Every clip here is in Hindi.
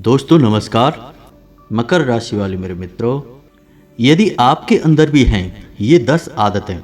दोस्तों नमस्कार। मकर राशि वाले मेरे मित्रों, यदि आपके अंदर भी हैं ये 10 आदतें,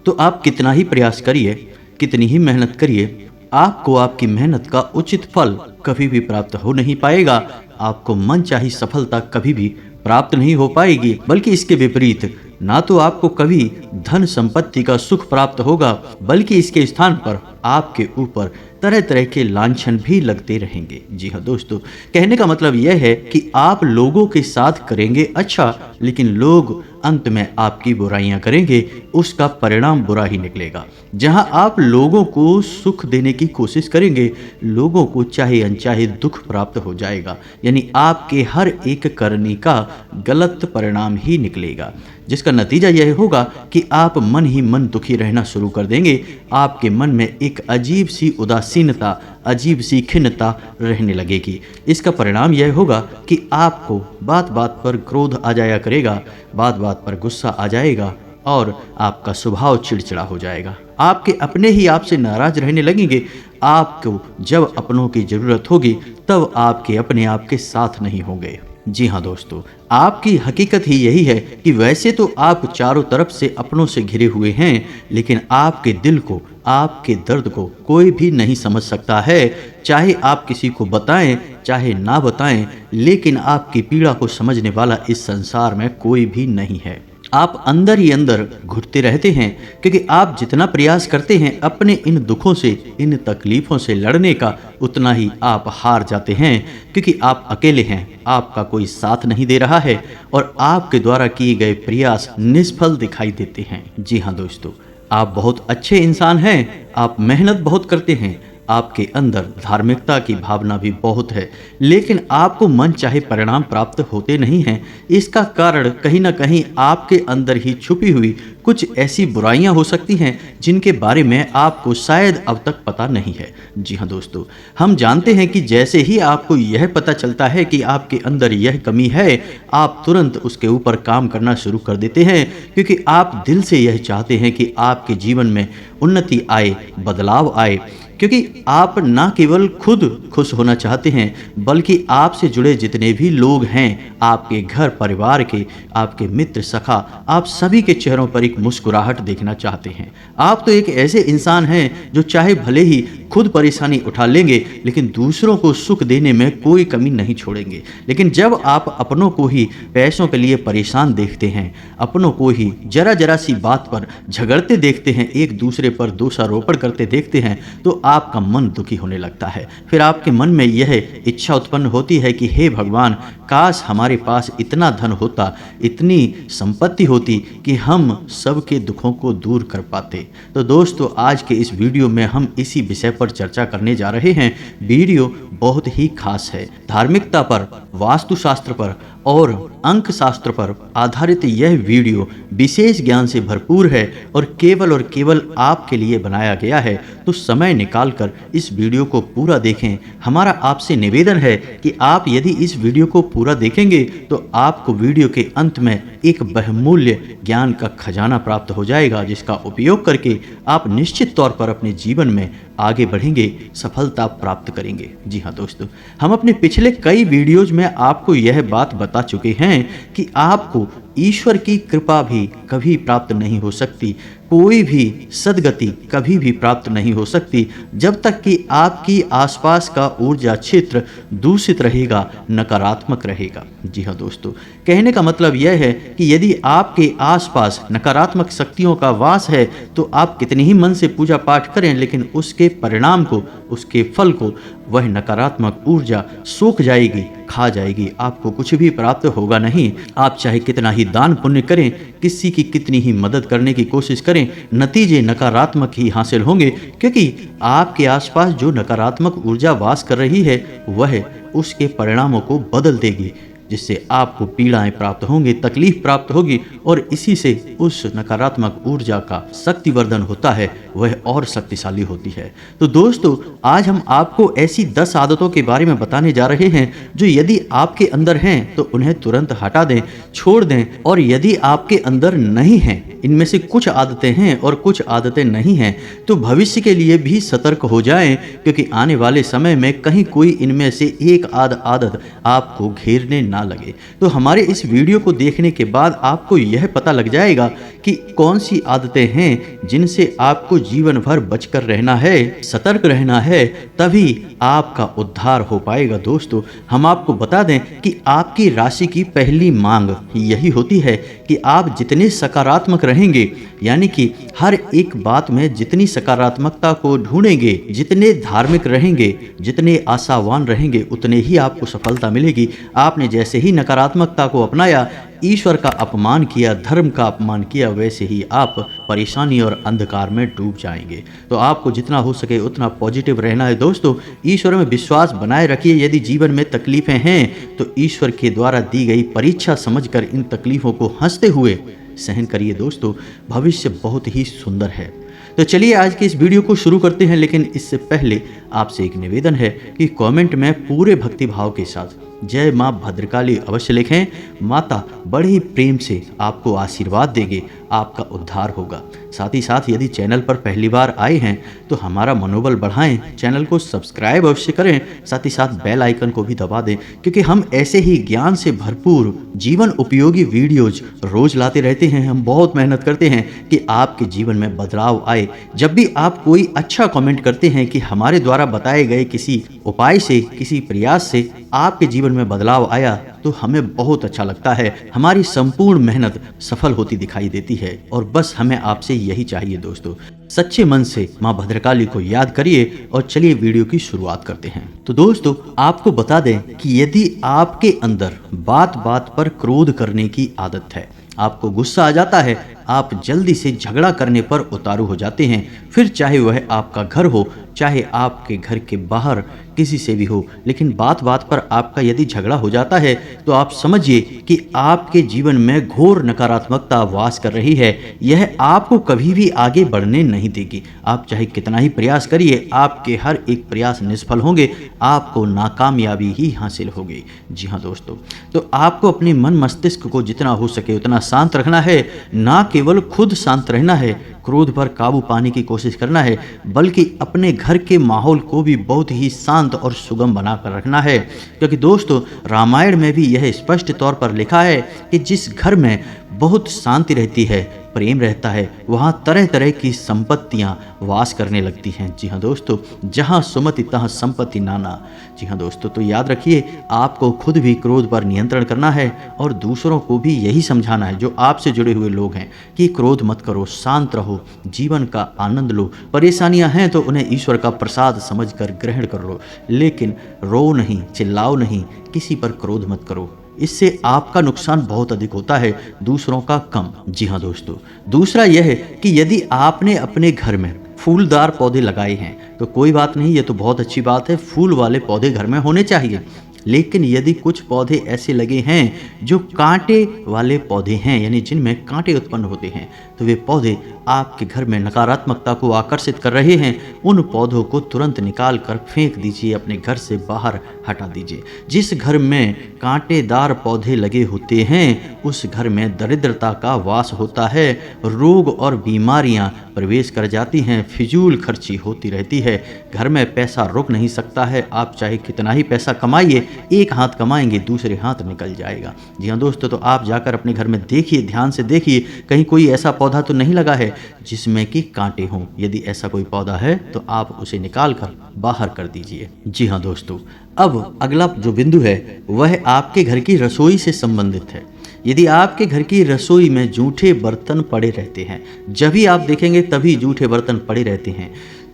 तो आप कितना ही प्रयास करिए, कितनी ही मेहनत करिए, आपको आपकी मेहनत का उचित फल कभी भी प्राप्त हो नहीं पाएगा। आपको मनचाही सफलता कभी भी प्राप्त नहीं हो पाएगी, बल्कि इसके विपरीत ना तो आपको कभी धन संपत्ति का सुख प्राप्त होगा, बल्कि इसके स्थान पर आपके ऊपर तरह तरह के लांछन भी लगते रहेंगे। जी हाँ दोस्तों, कहने का मतलब यह है कि आप लोगों के साथ करेंगे अच्छा, लेकिन लोग अंत में आपकी बुराइयां करेंगे, उसका परिणाम बुरा ही निकलेगा। जहां आप लोगों को सुख देने की कोशिश करेंगे, लोगों को चाहे अनचाहे दुख प्राप्त हो जाएगा, यानी आपके हर एक करनी का गलत परिणाम ही निकलेगा, जिसका नतीजा यह होगा कि आप मन ही मन दुखी रहना शुरू कर देंगे। आपके मन में एक अजीब सी उदासीनता, अजीब सी खिन्नता रहने लगेगी। इसका परिणाम यह होगा कि आपको बात बात पर क्रोध आ जाया करेगा, बात बात पर गुस्सा आ जाएगा और आपका स्वभाव चिड़चिड़ा हो जाएगा। आपके अपने ही आपसे नाराज रहने लगेंगे। आपको जब अपनों की जरूरत होगी तब आपके अपने आपके साथ नहीं होंगे। जी हाँ दोस्तों, आपकी हकीकत ही यही है कि वैसे तो आप चारों तरफ से अपनों से घिरे हुए हैं, लेकिन आपके दिल को, आपके दर्द को कोई भी नहीं समझ सकता है। चाहे आप किसी को बताएं चाहे ना बताएं, लेकिन आपकी पीड़ा को समझने वाला इस संसार में कोई भी नहीं है। आप अंदर ही अंदर घुटते रहते हैं, क्योंकि आप जितना प्रयास करते हैं अपने इन दुखों से, इन तकलीफ़ों से लड़ने का, उतना ही आप हार जाते हैं, क्योंकि आप अकेले हैं, आपका कोई साथ नहीं दे रहा है और आपके द्वारा किए गए प्रयास निष्फल दिखाई देते हैं। जी हाँ दोस्तों, आप बहुत अच्छे इंसान हैं, आप मेहनत बहुत करते हैं, आपके अंदर धार्मिकता की भावना भी बहुत है, लेकिन आपको मन चाहे परिणाम प्राप्त होते नहीं हैं। इसका कारण कहीं ना कहीं आपके अंदर ही छुपी हुई कुछ ऐसी बुराइयां हो सकती हैं जिनके बारे में आपको शायद अब तक पता नहीं है। जी हाँ दोस्तों, हम जानते हैं कि जैसे ही आपको यह पता चलता है कि आपके अंदर यह कमी है, आप तुरंत उसके ऊपर काम करना शुरू कर देते हैं, क्योंकि आप दिल से यह चाहते हैं कि आपके जीवन में उन्नति आए, बदलाव आए, क्योंकि आप ना केवल खुद खुश होना चाहते हैं, बल्कि आपसे जुड़े जितने भी लोग हैं, आपके घर परिवार के, आपके मित्र सखा, आप सभी के चेहरों पर एक मुस्कुराहट देखना चाहते हैं। आप तो एक ऐसे इंसान हैं जो चाहे भले ही खुद परेशानी उठा लेंगे, लेकिन दूसरों को सुख देने में कोई कमी नहीं छोड़ेंगे। लेकिन जब आप अपनों को ही पैसों के लिए परेशान देखते हैं, अपनों को ही जरा जरा सी बात पर झगड़ते देखते हैं, एक दूसरे पर दोषारोपण करते देखते हैं, तो आपका मन दुखी होने लगता है। फिर आपके मन में यह इच्छा उत्पन्न होती है कि हे भगवान, काश हमारे पास इतना धन होता, इतनी संपत्ति होती कि हम सबके दुखों को दूर कर पाते। तो दोस्तों, आज के इस वीडियो में हम इसी विषय पर चर्चा करने जा रहे हैं। वीडियो बहुत ही खास है। धार्मिकता पर, वास्तुशास्त्र पर और अंक शास्त्र पर आधारित यह वीडियो विशेष ज्ञान से भरपूर है और केवल आपके लिए बनाया गया है। तो समय निकालकर इस वीडियो को पूरा देखें। हमारा आपसे निवेदन है कि आप यदि इस वीडियो को पूरा देखेंगे तो आपको वीडियो के अंत में एक बहुमूल्य ज्ञान का खजाना प्राप्त हो जाएगा, जिसका उपयोग करके आप निश्चित तौर पर अपने जीवन में आगे बढ़ेंगे, सफलता प्राप्त करेंगे। जी हाँ दोस्तों, हम अपने पिछले कई वीडियोज में आपको यह बात बता चुके हैं कि आपको ईश्वर की कृपा भी कभी प्राप्त नहीं हो सकती, कोई भी सद्गति कभी भी प्राप्त नहीं हो सकती, जब तक कि आपकी आसपास का ऊर्जा क्षेत्र दूषित रहेगा, नकारात्मक रहेगा। जी हाँ दोस्तों, कहने का मतलब यह है कि यदि आपके आसपास नकारात्मक शक्तियों का वास है, तो आप कितनी ही मन से पूजा पाठ करें, लेकिन उसके परिणाम को, उसके फल को वह नकारात्मक ऊर्जा सोख जाएगी, खा जाएगी। आपको कुछ भी प्राप्त होगा नहीं। आप चाहे कितना ही दान पुण्य करें, किसी की कितनी ही मदद करने की कोशिश करें, नतीजे नकारात्मक ही हासिल होंगे, क्योंकि आपके आसपास जो नकारात्मक ऊर्जा वास कर रही है वह उसके परिणामों को बदल देगी, जिससे आपको पीड़ाएं प्राप्त होंगी, तकलीफ प्राप्त होगी और इसी से उस नकारात्मक ऊर्जा का शक्तिवर्धन होता है, वह और शक्तिशाली होती है। तो दोस्तों, आज हम आपको ऐसी 10 आदतों के बारे में बताने जा रहे हैं जो यदि आपके अंदर हैं तो उन्हें तुरंत हटा दें, छोड़ दें, और यदि आपके अंदर नहीं हैं, इनमें से कुछ आदतें हैं और कुछ आदतें नहीं हैं, तो भविष्य के लिए भी सतर्क हो जाएं, क्योंकि आने वाले समय में कहीं कोई इनमें से एक आदत आपको घेरने ना लगे। तो हमारे इस वीडियो को देखने के बाद आपको यह पता लग जाएगा कि कौन सी आदतें हैं जिनसे आपको जीवन भर बचकर रहना है, सतर्क रहना है, तभी आपका उद्धार हो पाएगा। दोस्तों, हम आपको बता दें कि आपकी राशि की पहली मांग यही होती है कि आप जितने सकारात्मक रहेंगे, यानी कि हर एक बात में जितनी सकारात्मकता को ढूंढेंगे, जितने धार्मिक रहेंगे, जितने आशावान रहेंगे, उतने ही आपको सफलता मिलेगी। आपने जैसे ही नकारात्मकता को अपनाया, ईश्वर का अपमान किया, धर्म का अपमान किया, वैसे ही आप परेशानी और अंधकार में डूब जाएंगे। तो आपको जितना हो सके उतना पॉजिटिव रहना है। दोस्तों, ईश्वर में विश्वास बनाए रखिए। यदि जीवन में तकलीफें हैं तो ईश्वर के द्वारा दी गई परीक्षा समझकर इन तकलीफों को हंसते हुए सहन करिए। दोस्तों, भविष्य बहुत ही सुंदर है। तो चलिए आज के इस वीडियो को शुरू करते हैं, लेकिन इससे पहले आपसे एक निवेदन है कि कमेंट में पूरे भक्तिभाव के साथ जय माँ भद्रकाली अवश्य लिखें। माता बड़े ही प्रेम से आपको आशीर्वाद देंगे, आपका उद्धार होगा। साथ ही साथ यदि चैनल पर पहली बार आए हैं तो हमारा मनोबल बढ़ाएं, चैनल को सब्सक्राइब अवश्य करें, साथ ही साथ बेल आइकन को भी दबा दें, क्योंकि हम ऐसे ही ज्ञान से भरपूर जीवन उपयोगी वीडियोज रोज लाते रहते हैं। हम बहुत मेहनत करते हैं कि आपके जीवन में बदलाव आए। जब भी आप कोई अच्छा कमेंट करते हैं कि हमारे द्वारा बताए गए किसी उपाय से, किसी प्रयास से आपके जीवन में बदलाव आया, तो हमें बहुत अच्छा लगता है। हमारी संपूर्ण मेहनत सफल होती दिखाई देती है और बस हमें आपसे यही चाहिए। दोस्तों, सच्चे मन से माँ भद्रकाली को याद करिए और चलिए वीडियो की शुरुआत करते हैं। तो दोस्तों, आपको बता दें कि यदि आपके अंदर बात बात पर क्रोध करने की आदत है, आपको गुस्सा आ जाता है, आप जल्दी से झगड़ा करने पर उतारू हो जाते हैं, फिर चाहे वह आपका घर हो, चाहे आपके घर के बाहर किसी से भी हो, लेकिन बात बात पर आपका यदि झगड़ा हो जाता है तो आप समझिए कि आपके जीवन में घोर नकारात्मकता वास कर रही है। यह आपको कभी भी आगे बढ़ने नहीं देगी। आप चाहे कितना ही प्रयास करिए, आपके हर एक प्रयास निष्फल होंगे, आपको नाकामयाबी ही हासिल होगी। जी हाँ दोस्तों, तो आपको अपने मन मस्तिष्क को जितना हो सके उतना शांत रखना है। ना केवल खुद शांत रहना है, क्रोध पर काबू पाने की कोशिश करना है, बल्कि अपने घर के माहौल को भी बहुत ही शांत और सुगम बनाकर रखना है। क्योंकि दोस्तों, रामायण में भी यह स्पष्ट तौर पर लिखा है कि जिस घर में बहुत शांति रहती है, प्रेम रहता है, वहाँ तरह तरह की संपत्तियाँ वास करने लगती हैं। जी हाँ दोस्तों, जहाँ सुमति तहाँ संपत्ति नाना। जी हाँ दोस्तों, तो याद रखिए, आपको खुद भी क्रोध पर नियंत्रण करना है और दूसरों को भी यही समझाना है, जो आपसे जुड़े हुए लोग हैं, कि क्रोध मत करो, शांत रहो, जीवन का आनंद लो। परेशानियां हैं तो उन्हें ईश्वर का प्रसाद समझकर ग्रहण कर लो, लेकिन रो नहीं, चिल्लाओ नहीं, किसी पर क्रोध मत करो। इससे आपका नुकसान बहुत अधिक होता है, दूसरों का कम। जी हाँ दोस्तों, दूसरा यह है कि यदि आपने अपने घर में फूलदार पौधे लगाए हैं तो कोई बात नहीं, ये तो बहुत अच्छी बात है, फूल वाले पौधे घर में होने चाहिए। लेकिन यदि कुछ पौधे ऐसे लगे हैं जो कांटे वाले पौधे हैं, यानी जिनमें कांटे उत्पन्न होते हैं, तो वे पौधे आपके घर में नकारात्मकता को आकर्षित कर रहे हैं। उन पौधों को तुरंत निकाल कर फेंक दीजिए, अपने घर से बाहर हटा दीजिए। जिस घर में कांटेदार पौधे लगे होते हैं उस घर में दरिद्रता का वास होता है, रोग और बीमारियां प्रवेश कर जाती हैं, फिजूल खर्ची होती रहती है, घर में पैसा रुक नहीं सकता है। आप चाहे कितना ही पैसा कमाइए, एक हाथ कमाएंगे दूसरे हाथ निकल जाएगा। जी हाँ दोस्तों, तो आप जाकर अपने घर में देखिए, ध्यान से देखिए, कहीं कोई ऐसा पौधा तो नहीं लगा है जिसमें कि कांटे हों। यदि ऐसा कोई पौधा है तो आप उसे निकाल कर बाहर कर दीजिए। जी हाँ दोस्तों, अब अगला जो बिंदु है वह आपके घर की रसोई से संबंधित है। यदि आपके घर की रसोई में जूठे बर्तन पड़े रहते हैं, जब भी आप देखेंगे तभी जूठे बर्तन पड़े रहते हैं,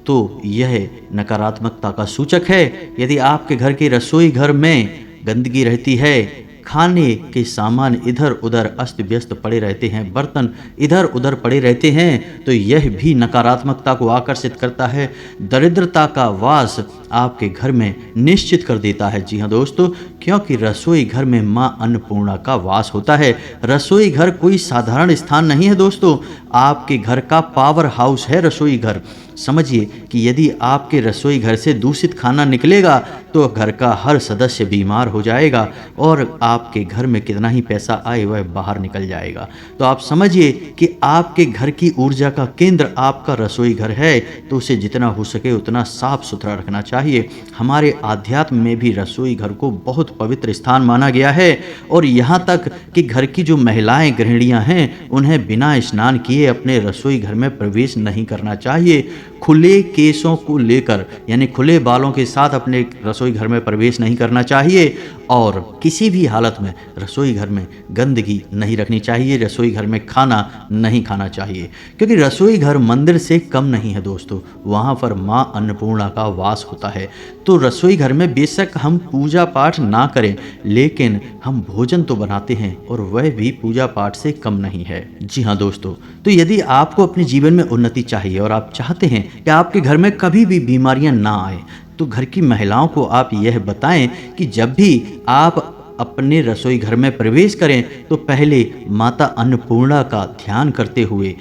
तो यह नकारात्मकता का सूचक है। यदि आपके घर के रसोई घर में गंदगी रहती है, खाने के सामान इधर उधर अस्त व्यस्त पड़े रहते हैं, बर्तन इधर उधर पड़े रहते हैं, तो यह भी नकारात्मकता को आकर्षित करता है, दरिद्रता का वास आपके घर में निश्चित कर देता है। जी हाँ दोस्तों, क्योंकि रसोई घर में माँ अन्नपूर्णा का वास होता है। रसोई घर कोई साधारण स्थान नहीं है दोस्तों, आपके घर का पावर हाउस है रसोई घर। समझिए कि यदि आपके रसोई घर से दूषित खाना निकलेगा तो घर का हर सदस्य बीमार हो जाएगा और आपके घर में कितना ही पैसा आए वह बाहर निकल जाएगा। तो आप समझिए कि आपके घर की ऊर्जा का केंद्र आपका रसोई घर है, तो उसे जितना हो सके उतना साफ सुथरा रखना चाहिए। हमारे आध्यात्म में भी रसोई घर को बहुत पवित्र स्थान माना गया है और यहाँ तक कि घर की जो महिलाएं गृहिणियाँ हैं उन्हें बिना स्नान किए अपने रसोई घर में प्रवेश नहीं करना चाहिए। खुले केसों को लेकर यानी खुले बालों के साथ अपने रसोई घर में प्रवेश नहीं करना चाहिए और किसी भी हालत में रसोई घर में गंदगी नहीं रखनी चाहिए, रसोई घर में खाना नहीं खाना चाहिए, क्योंकि रसोई घर मंदिर से कम नहीं है दोस्तों। वहाँ पर माँ अन्नपूर्णा का वास होता है। तो रसोई घर में बेशक हम पूजा पाठ ना करें, लेकिन हम भोजन तो बनाते हैं और वह भी पूजा पाठ से कम नहीं है। जी हाँ दोस्तों, तो यदि आपको अपने जीवन में उन्नति चाहिए और आप चाहते हैं कि आपके घर में कभी भी बीमारियां ना आए, तो घर की महिलाओं को आप यह बताएं कि जब भी आप अपने रसोई घर में प्रवेश करें तो पहले माता अन्नपूर्णा का ध्यान करते हुए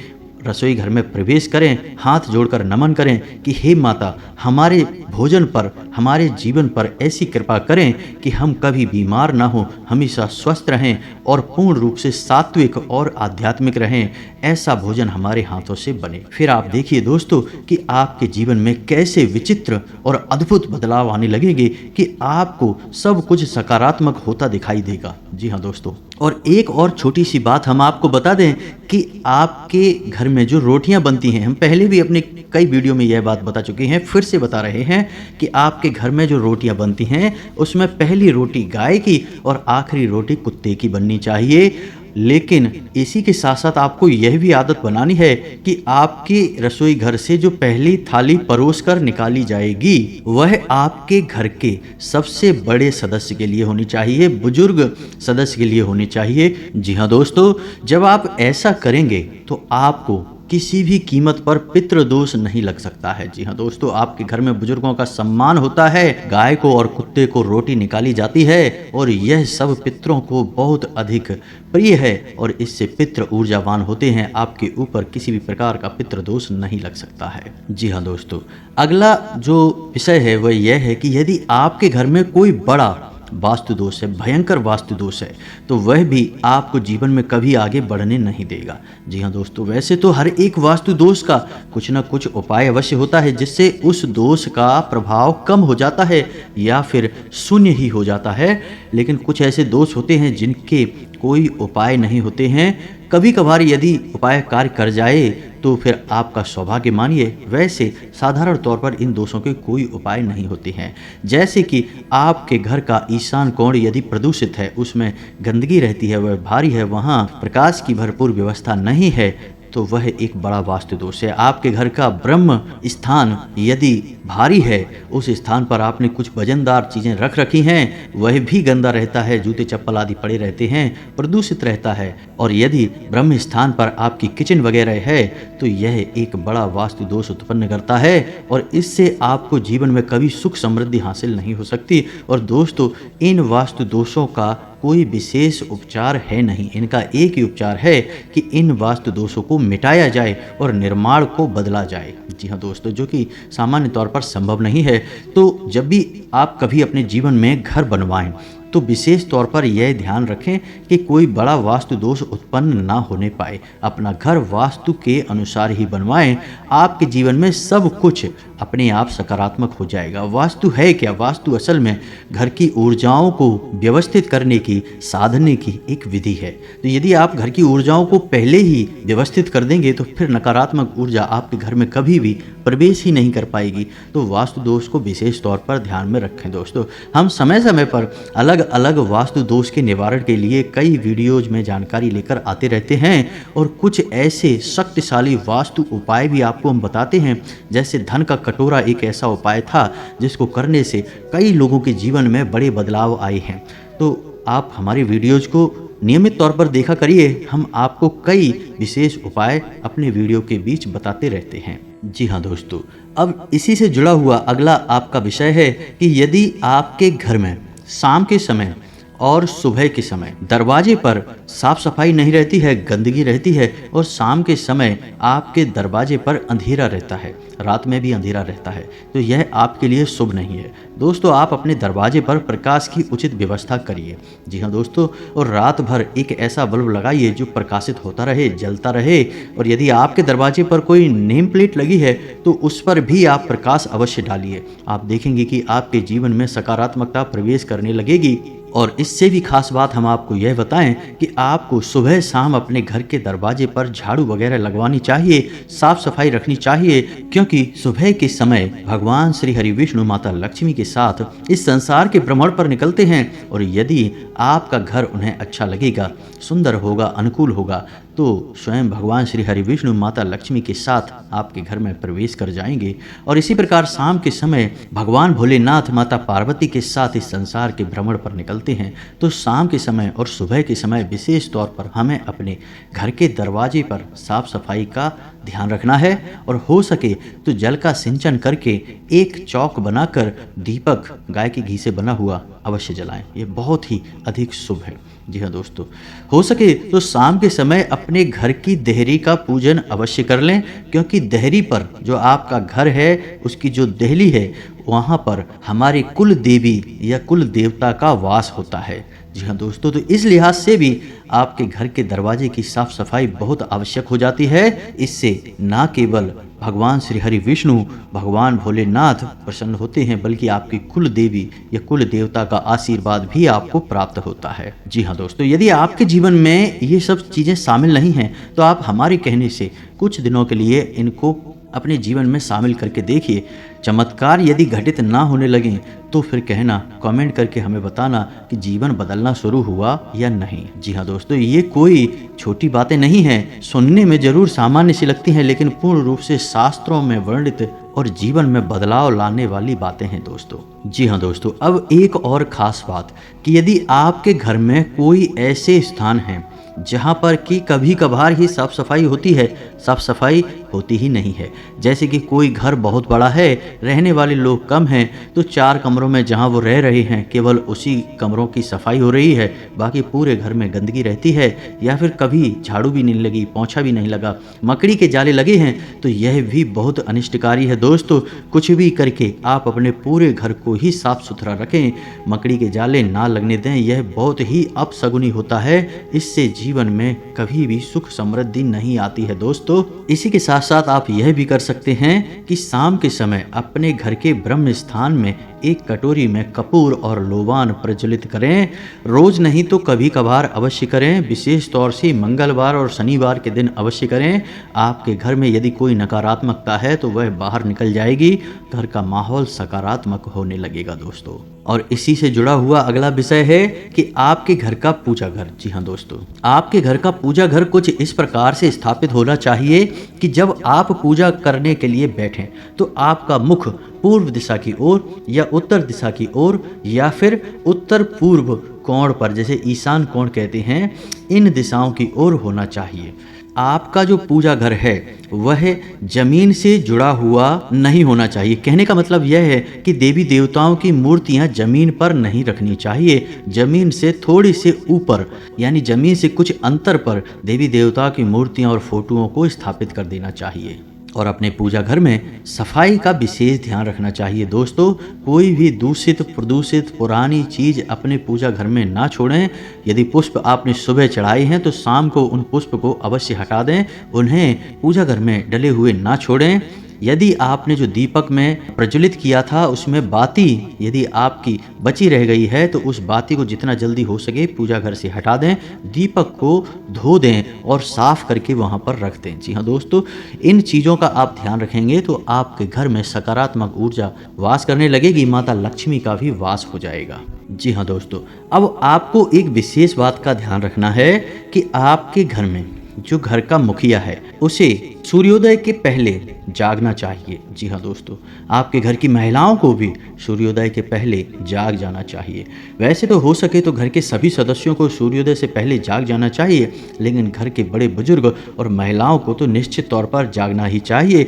रसोई घर में प्रवेश करें, हाथ जोड़कर नमन करें कि हे माता, हमारे भोजन पर, हमारे जीवन पर ऐसी कृपा करें कि हम कभी बीमार ना हो, हमेशा स्वस्थ रहें और पूर्ण रूप से सात्विक और आध्यात्मिक रहें। ऐसा भोजन हमारे हाथों से बने। फिर आप देखिए दोस्तों कि आपके जीवन में कैसे विचित्र और अद्भुत बदलाव आने लगेंगे कि आपको सब कुछ सकारात्मक होता दिखाई देगा। जी हाँ दोस्तों, और एक और छोटी सी बात हम आपको बता दें कि आपके घर में जो रोटियां बनती हैं, हम पहले भी अपने कई वीडियो में यह बात बता चुके हैं, फिर से बता रहे हैं कि आपके घर में जो रोटियां बनती हैं उसमें पहली रोटी गाय की और आखिरी रोटी कुत्ते की बननी चाहिए। लेकिन इसी के साथ साथ आपको यह भी आदत बनानी है कि आपके रसोई घर से जो पहली थाली परोस कर निकाली जाएगी वह आपके घर के सबसे बड़े सदस्य के लिए होनी चाहिए, बुजुर्ग सदस्य के लिए होनी चाहिए। जी हाँ दोस्तों, जब आप ऐसा करेंगे तो आपको किसी भी कीमत पर पितृदोष नहीं लग सकता है। जी हाँ दोस्तों, आपके घर में बुजुर्गों का सम्मान होता है, गाय को और कुत्ते को रोटी निकाली जाती है और यह सब पितरों को बहुत अधिक प्रिय है और इससे पितृ ऊर्जावान होते हैं। आपके ऊपर किसी भी प्रकार का पितृदोष नहीं लग सकता है। जी हाँ दोस्तों, अगला जो विषय है वह यह है कि यदि आपके घर में कोई बड़ा वास्तु दोष है, भयंकर वास्तु दोष है, तो वह भी आपको जीवन में कभी आगे बढ़ने नहीं देगा। जी हाँ दोस्तों, वैसे तो हर एक वास्तु दोष का कुछ ना कुछ उपाय अवश्य होता है जिससे उस दोष का प्रभाव कम हो जाता है या फिर शून्य ही हो जाता है, लेकिन कुछ ऐसे दोष होते हैं जिनके कोई उपाय नहीं होते हैं। कभी कभार यदि उपाय कार्य कर जाए तो फिर आपका सौभाग्य मानिए, वैसे साधारण तौर पर इन दोषों के कोई उपाय नहीं होते हैं। जैसे कि आपके घर का ईशान कोण यदि प्रदूषित है, उसमें गंदगी रहती है, वह भारी है, वहाँ प्रकाश की भरपूर व्यवस्था नहीं है, तो वह एक बड़ा वास्तु दोष है। आपके घर का ब्रह्म स्थान यदि भारी है, उस स्थान पर आपने कुछ वजनदार चीज़ें रख रखी हैं, वह भी गंदा रहता है, जूते चप्पल आदि पड़े रहते हैं, प्रदूषित रहता है। और यदि ब्रह्म स्थान पर आपकी किचन वगैरह है तो यह एक बड़ा वास्तु दोष उत्पन्न करता है और इससे आपको जीवन में कभी सुख समृद्धि हासिल नहीं हो सकती। और दोस्तों, इन वास्तु दोषों का कोई विशेष उपचार है नहीं, इनका एक ही उपचार है कि इन वास्तु दोषों को मिटाया जाए और निर्माण को बदला जाए। जी हाँ दोस्तों, जो कि सामान्य तौर पर संभव नहीं है। तो जब भी आप कभी अपने जीवन में घर बनवाएं तो विशेष तौर पर यह ध्यान रखें कि कोई बड़ा वास्तु दोष उत्पन्न ना होने पाए। अपना घर वास्तु के अनुसार ही बनवाएं, आपके जीवन में सब कुछ अपने आप सकारात्मक हो जाएगा। वास्तु है क्या? वास्तु असल में घर की ऊर्जाओं को व्यवस्थित करने की, साधने की एक विधि है। तो यदि आप घर की ऊर्जाओं को पहले ही व्यवस्थित कर देंगे तो फिर नकारात्मक ऊर्जा आपके घर में कभी भी प्रवेश ही नहीं कर पाएगी। तो वास्तु दोष को विशेष तौर पर ध्यान में रखें दोस्तों। हम समय समय पर अलग अलग वास्तु दोष के निवारण के लिए कई वीडियोज में जानकारी लेकर आते रहते हैं और कुछ ऐसे शक्तिशाली वास्तु उपाय भी आपको हम बताते हैं। जैसे धन का कटोरा एक ऐसा उपाय था जिसको करने से कई लोगों के जीवन में बड़े बदलाव आए हैं। तो आप हमारे वीडियोज को नियमित तौर पर देखा करिए, हम आपको कई विशेष उपाय अपने वीडियो के बीच बताते रहते हैं। जी हाँ दोस्तों, अब इसी से जुड़ा हुआ अगला आपका विषय है कि यदि आपके घर में शाम के समय और सुबह के समय दरवाजे पर साफ सफाई नहीं रहती है, गंदगी रहती है, और शाम के समय आपके दरवाजे पर अंधेरा रहता है, रात में भी अंधेरा रहता है, तो यह आपके लिए शुभ नहीं है। दोस्तों, आप अपने दरवाजे पर प्रकाश की उचित व्यवस्था करिए। जी हाँ दोस्तों, और रात भर एक ऐसा बल्ब लगाइए जो प्रकाशित होता रहे, जलता रहे। और यदि आपके दरवाजे पर कोई नेम प्लेट लगी है तो उस पर भी आप प्रकाश अवश्य डालिए। आप देखेंगे कि आपके जीवन में सकारात्मकता प्रवेश करने लगेगी। और इससे भी खास बात हम आपको यह बताएं कि आपको सुबह शाम अपने घर के दरवाजे पर झाड़ू वगैरह लगवानी चाहिए, साफ सफाई रखनी चाहिए, क्योंकि सुबह के समय भगवान श्री हरि विष्णु माता लक्ष्मी के साथ इस संसार के भ्रमण पर निकलते हैं। और यदि आपका घर उन्हें अच्छा लगेगा, सुंदर होगा, अनुकूल होगा, तो स्वयं भगवान श्री हरि विष्णु माता लक्ष्मी के साथ आपके घर में प्रवेश कर जाएंगे। और इसी प्रकार शाम के समय भगवान भोलेनाथ माता पार्वती के साथ इस संसार के भ्रमण पर निकलते हैं। तो शाम के समय और सुबह के समय विशेष तौर पर हमें अपने घर के दरवाजे पर साफ सफाई का ध्यान रखना है, और हो सके तो जल का सिंचन करके एक चौक बनाकर दीपक गाय के घी से बना हुआ अवश्य जलाएं। ये बहुत ही अधिक शुभ है। जी हाँ दोस्तों, हो सके तो शाम के समय अपने घर की देहरी का पूजन अवश्य कर लें, क्योंकि देहरी पर जो आपका घर है उसकी जो देहली है वहाँ पर हमारे कुल देवी या कुल देवता का वास होता है। जी हाँ दोस्तों, तो इस लिहाज से भी आपके घर के दरवाजे की साफ सफाई बहुत आवश्यक हो जाती है। इससे ना केवल भगवान श्री हरि विष्णु भगवान भोलेनाथ प्रसन्न होते हैं, बल्कि आपकी कुल देवी या कुल देवता का आशीर्वाद भी आपको प्राप्त होता है। जी हाँ दोस्तों, यदि आपके जीवन में ये सब चीज़ें शामिल नहीं हैं तो आप हमारे कहने से कुछ दिनों के लिए इनको अपने जीवन में शामिल करके देखिए। चमत्कार यदि घटित ना होने लगें तो फिर कहना, कमेंट करके हमें बताना कि जीवन बदलना शुरू हुआ या नहीं। जी हाँ दोस्तों, ये कोई छोटी बातें नहीं हैं, सुनने में जरूर सामान्य सी लगती हैं, लेकिन पूर्ण रूप से शास्त्रों में वर्णित और जीवन में बदलाव लाने वाली बातें हैं दोस्तों। जी हाँ दोस्तों, अब एक और खास बात कि यदि आपके घर में कोई ऐसे स्थान हैं जहाँ पर कि कभी कभार ही साफ सफाई होती है, साफ सफाई होती ही नहीं है, जैसे कि कोई घर बहुत बड़ा है, रहने वाले लोग कम हैं, तो 4 कमरों में जहाँ वो रह रहे हैं केवल उसी कमरों की सफाई हो रही है, बाकी पूरे घर में गंदगी रहती है, या फिर कभी झाड़ू भी नहीं लगी, पोंछा भी नहीं लगा, मकड़ी के जाले लगे हैं, तो यह भी बहुत अनिष्टकारी है दोस्तों। कुछ भी करके आप अपने पूरे घर को ही साफ सुथरा रखें, मकड़ी के जाले ना लगने दें, यह बहुत ही अपशगुनी होता है। इससे जीवन में कभी भी सुख समृद्धि नहीं आती है दोस्तों। इसी के साथ साथ आप यह भी कर सकते हैं कि शाम के समय अपने घर के ब्रह्म स्थान में एक कटोरी में कपूर और लोबान प्रज्वलित करें। रोज नहीं तो कभी कभार अवश्य करें, विशेष तौर से मंगलवार और शनिवार के दिन अवश्य करें। आपके घर में यदि कोई नकारात्मकता है तो वह बाहर निकल जाएगी, घर का माहौल सकारात्मक होने लगेगा दोस्तों। और इसी से जुड़ा हुआ अगला विषय है कि आपके घर का पूजा घर। जी हाँ दोस्तों, आपके घर का पूजा घर कुछ इस प्रकार से स्थापित होना चाहिए कि जब आप पूजा करने के लिए बैठें तो आपका मुख पूर्व दिशा की ओर या उत्तर दिशा की ओर या फिर उत्तर पूर्व कोण पर, जैसे ईशान कोण कहते हैं, इन दिशाओं की ओर होना चाहिए। आपका जो पूजा घर है वह जमीन से जुड़ा हुआ नहीं होना चाहिए। कहने का मतलब यह है कि देवी देवताओं की मूर्तियां जमीन पर नहीं रखनी चाहिए, जमीन से थोड़ी से ऊपर यानी जमीन से कुछ अंतर पर देवी देवताओं की मूर्तियां और फोटोओं को स्थापित कर देना चाहिए। और अपने पूजा घर में सफाई का विशेष ध्यान रखना चाहिए दोस्तों। कोई भी दूषित प्रदूषित पुरानी चीज अपने पूजा घर में ना छोड़ें। यदि पुष्प आपने सुबह चढ़ाए हैं तो शाम को उन पुष्प को अवश्य हटा दें, उन्हें पूजा घर में डले हुए ना छोड़ें। यदि आपने जो दीपक में प्रज्वलित किया था उसमें बाती यदि आपकी बची रह गई है तो उस बाती को जितना जल्दी हो सके पूजा घर से हटा दें, दीपक को धो दें और साफ करके वहां पर रख दें। जी हाँ दोस्तों, इन चीज़ों का आप ध्यान रखेंगे तो आपके घर में सकारात्मक ऊर्जा वास करने लगेगी, माता लक्ष्मी का भी वास हो जाएगा। जी हाँ दोस्तों, अब आपको एक विशेष बात का ध्यान रखना है कि आपके घर में जो घर का मुखिया है उसे सूर्योदय के पहले जागना चाहिए। जी हाँ दोस्तों, आपके घर की महिलाओं को भी सूर्योदय के पहले जाग जाना चाहिए। वैसे तो हो सके तो घर के सभी सदस्यों को सूर्योदय से पहले जाग जाना चाहिए, लेकिन घर के बड़े बुजुर्ग और महिलाओं को तो निश्चित तौर पर जागना ही चाहिए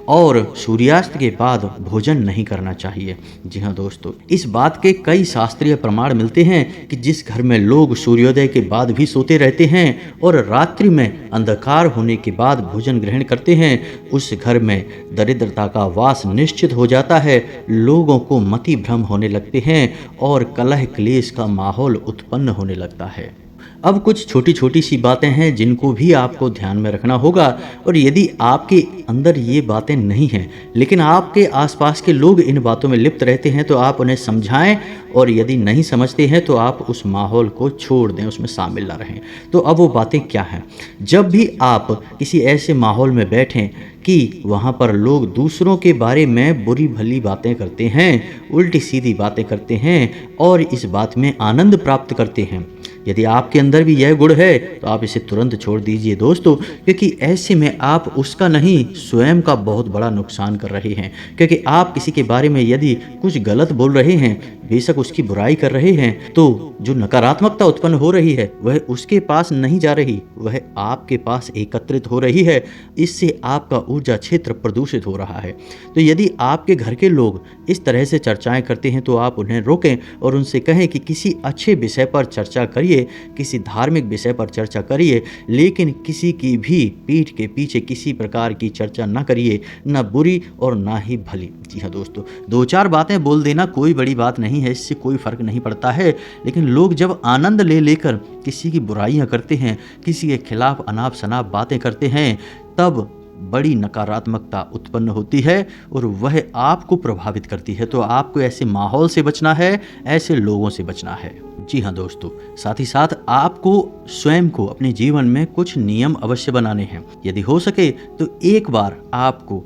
और सूर्यास्त के बाद भोजन नहीं करना चाहिए। जी हाँ दोस्तों, इस बात के कई शास्त्रीय प्रमाण मिलते हैं कि जिस घर में लोग सूर्योदय के बाद भी सोते रहते हैं और रात्रि में अंधकार होने के बाद भोजन ग्रहण करते हैं, उस घर में दरिद्रता का वास निश्चित हो जाता है। लोगों को मति भ्रम होने लगते हैं और कलह क्लेश का माहौल उत्पन्न होने लगता है। अब कुछ छोटी छोटी सी बातें हैं जिनको भी आपको ध्यान में रखना होगा, और यदि आपके अंदर ये बातें नहीं हैं लेकिन आपके आसपास के लोग इन बातों में लिप्त रहते हैं तो आप उन्हें समझाएं, और यदि नहीं समझते हैं तो आप उस माहौल को छोड़ दें, उसमें शामिल ना रहें। तो अब वो बातें क्या हैं? जब भी आप किसी ऐसे माहौल में बैठें कि वहाँ पर लोग दूसरों के बारे में बुरी भली बातें करते हैं, उल्टी सीधी बातें करते हैं और इस बात में आनंद प्राप्त करते हैं, यदि आपके अंदर भी यह गुण है तो आप इसे तुरंत छोड़ दीजिए दोस्तों, क्योंकि ऐसे में आप उसका नहीं स्वयं का बहुत बड़ा नुकसान कर रहे हैं। क्योंकि आप किसी के बारे में यदि कुछ गलत बोल रहे हैं, बेशक उसकी बुराई कर रहे हैं, तो जो नकारात्मकता उत्पन्न हो रही है वह उसके पास नहीं जा रही, वह आपके पास एकत्रित हो रही है। इससे आपका ऊर्जा क्षेत्र प्रदूषित हो रहा है। तो यदि आपके घर के लोग इस तरह से चर्चाएं करते हैं तो आप उन्हें रोकें और उनसे कहें कि किसी अच्छे विषय पर चर्चा करिए, किसी धार्मिक विषय पर चर्चा करिए, लेकिन किसी की भी पीठ के पीछे किसी प्रकार की चर्चा ना करिए, ना बुरी और ना ही भली। जी हाँ दोस्तों, दो चार बातें बोल देना कोई बड़ी बात नहीं है, इससे कोई फर्क नहीं पड़ता है। लेकिन लोग जब आनंद ले लेकर किसी की बुराइयां करते हैं, किसी के खिलाफ अनाप शनाप बातें करते हैं, तब बड़ी नकारात्मकता उत्पन्न होती है और वह आपको प्रभावित करती है। तो आपको ऐसे माहौल से बचना है, ऐसे लोगों से बचना है। जी हाँ दोस्तों, साथ ही साथ आपको स्वयं को अपने जीवन में कुछ नियम अवश्य बनाने हैं। यदि हो सके तो एक बार आपको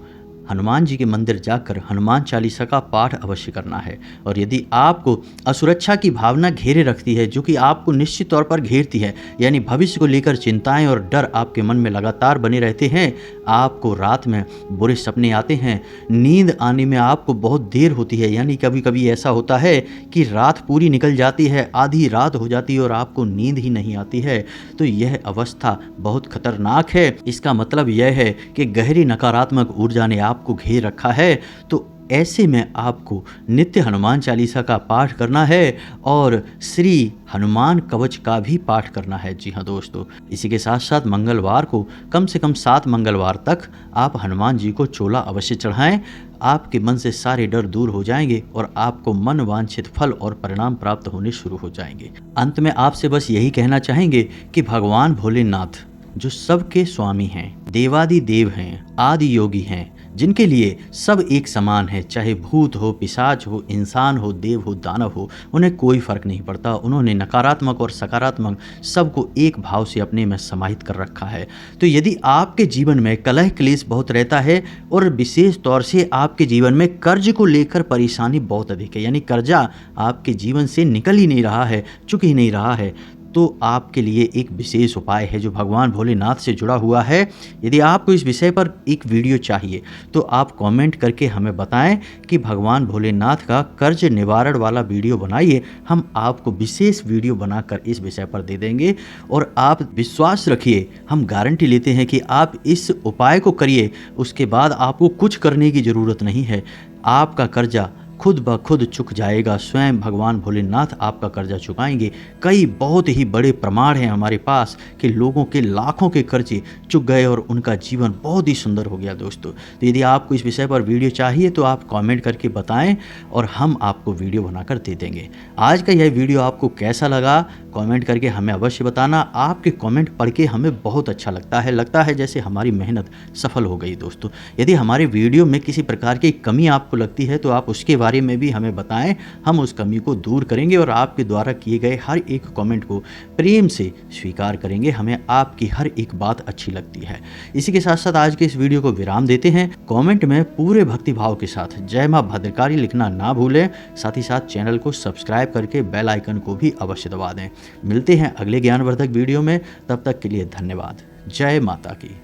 हनुमान जी के मंदिर जाकर हनुमान चालीसा का पाठ अवश्य करना है। और यदि आपको असुरक्षा की भावना घेरे रखती है, जो कि आपको निश्चित तौर पर घेरती है, यानी भविष्य को लेकर चिंताएं और डर आपके मन में लगातार बने रहते हैं, आपको रात में बुरे सपने आते हैं, नींद आने में आपको बहुत देर होती है, यानी कभी कभी ऐसा होता है कि रात पूरी निकल जाती है, आधी रात हो जाती है और आपको नींद ही नहीं आती है, तो यह अवस्था बहुत खतरनाक है। इसका मतलब यह है कि गहरी नकारात्मक ऊर्जा ने आपको घेर रखा है। तो ऐसे में आपको नित्य हनुमान चालीसा का पाठ करना है और श्री हनुमान कवच का भी पाठ करना है। जी हाँ दोस्तों, इसी के साथ साथ मंगलवार को कम से कम 7 मंगलवार तक आप हनुमान जी को चोला अवश्य चढ़ाएं। आपके मन से सारे डर दूर हो जाएंगे और आपको मन वांछित फल और परिणाम प्राप्त होने शुरू हो जाएंगे। अंत में आपसे बस यही कहना चाहेंगे कि भगवान भोलेनाथ जो सबके स्वामी हैं, देवादि देव हैं, आदि योगी हैं, जिनके लिए सब एक समान है, चाहे भूत हो, पिशाच हो, इंसान हो, देव हो, दानव हो, उन्हें कोई फर्क नहीं पड़ता। उन्होंने नकारात्मक और सकारात्मक सबको एक भाव से अपने में समाहित कर रखा है। तो यदि आपके जीवन में कलह क्लेश बहुत रहता है और विशेष तौर से आपके जीवन में कर्ज को लेकर परेशानी बहुत अधिक है, यानी कर्जा आपके जीवन से निकल ही नहीं रहा है, चुक ही नहीं रहा है, तो आपके लिए एक विशेष उपाय है जो भगवान भोलेनाथ से जुड़ा हुआ है। यदि आपको इस विषय पर एक वीडियो चाहिए तो आप कमेंट करके हमें बताएं कि भगवान भोलेनाथ का कर्ज निवारण वाला वीडियो बनाइए। हम आपको विशेष वीडियो बनाकर इस विषय पर दे देंगे और आप विश्वास रखिए, हम गारंटी लेते हैं कि आप इस उपाय को करिए, उसके बाद आपको कुछ करने की ज़रूरत नहीं है, आपका कर्जा खुद ब खुद चुक जाएगा। स्वयं भगवान भोलेनाथ आपका कर्जा चुकाएंगे। कई बहुत ही बड़े प्रमाण हैं हमारे पास कि लोगों के लाखों के कर्जे चुक गए और उनका जीवन बहुत ही सुंदर हो गया दोस्तों। तो यदि आपको इस विषय पर वीडियो चाहिए तो आप कमेंट करके बताएं और हम आपको वीडियो बनाकर दे देंगे। आज का यह वीडियो आपको कैसा लगा कमेंट करके हमें अवश्य बताना। आपके कमेंट पढ़ के हमें बहुत अच्छा लगता है जैसे हमारी मेहनत सफल हो गई दोस्तों। यदि हमारे वीडियो में किसी प्रकार की कमी आपको लगती है तो आप उसके बारे में भी हमें बताएं, हम उस कमी को दूर करेंगे और आपके द्वारा किए गए हर एक कमेंट को प्रेम से स्वीकार करेंगे। हमें आपकी हर एक बात अच्छी लगती है। इसी के साथ साथ आज के इस वीडियो को विराम देते हैं। कमेंट में पूरे भक्ति भाव के साथ जय मां भद्रकाली लिखना ना भूलें। साथ ही साथ चैनल को सब्सक्राइब करके बेल आइकन को भी अवश्य दबा दें। मिलते हैं अगले ज्ञानवर्धक वीडियो में, तब तक के लिए धन्यवाद। जय माता की।